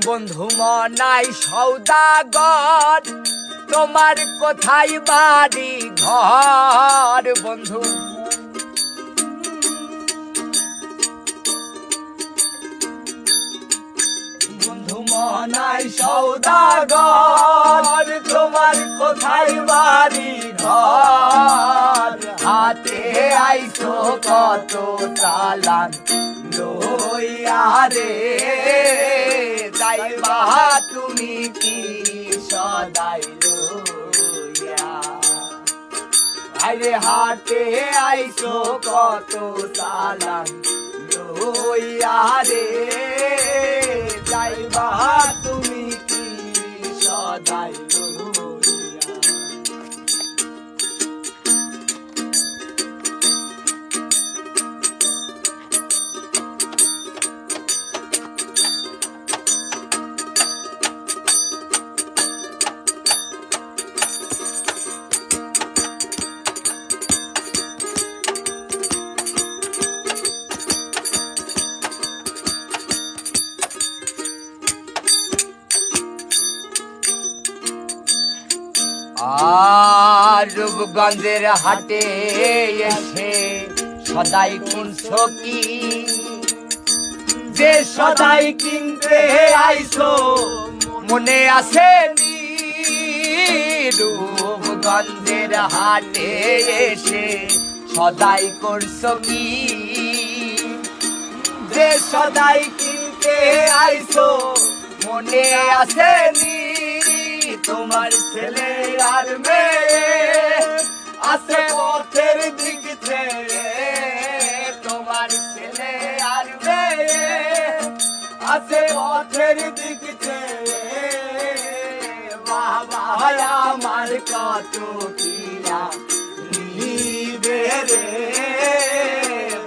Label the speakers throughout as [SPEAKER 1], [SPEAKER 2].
[SPEAKER 1] বন্ধু মনাই সৌদাগর, তোমার কোথায় বাড়ি ঘর? বন্ধু বন্ধু মনাই সৌদাগর, তোমার কোথায় বাড়ি ঘর? হাতে আইছো কত চালান লইয়া রে, যাইবা তুমি কি সদাই লইয়া? আরে হাতে আইছো কত চালান লইয়া রে, যাইবা তুমি কি সদাই লইয়া? আর রূপগঞ্জের হাটে এসে সদাই কিনছো কি? যে সদাই কিনতে আইছো মনে আছে নি? রূপগঞ্জের হাটে এসে সদাই করছো কি? যে সদাই কিনতে আইছো মনে আছে নি? তোমার ছেলে আর মেয়ে আছে পথের দিক ছেড়ে, তোমার ছেলে আর মেয়ে আছে পথের দিক ছেড়ে। বাবা আমার কত কিয়া নিবে রে,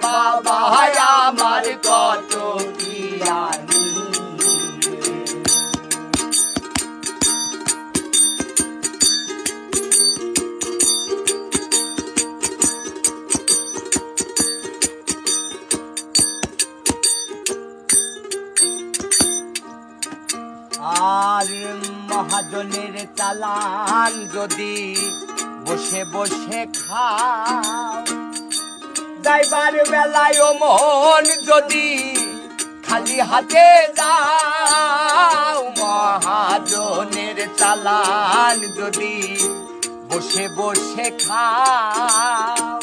[SPEAKER 1] বাবা আমার কত কিয়া আর মহাজনের চালান যদি বসে বসে খাও, যাইবার বেলায় মন যদি খালি হাতে যাও। মহাজনের চালান যদি বসে বসে খাও,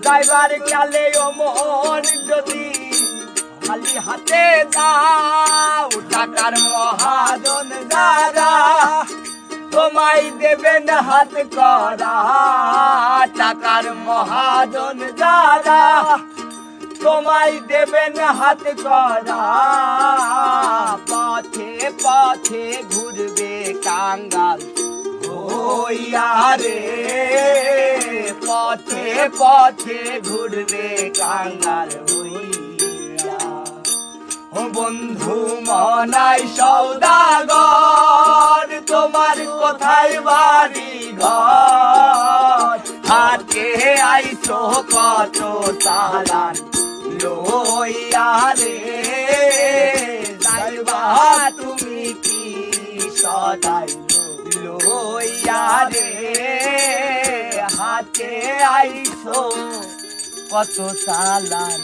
[SPEAKER 1] যাইবার গেলে মন যদি খালি হাতে যাও। টাকার মহাজন যারা তোমায় দেবেন হাত করা, টাকার মহাজন যারা তোমায় দেবেন হাত করা। পথে পথে ঘুরবে কাঙ্গাল হইয়া রে, পথে পথে ঘুরবে কাঙ্গাল হইয়া। বন্ধু মনাই সৌদাগর, তোমার কোথায় বাড়ি ঘর? হাতে আইছো কত চালান লইয়া রে, যাইবা তুমি কি সদাই লইয়া রে? হাতে আইছো কত চালান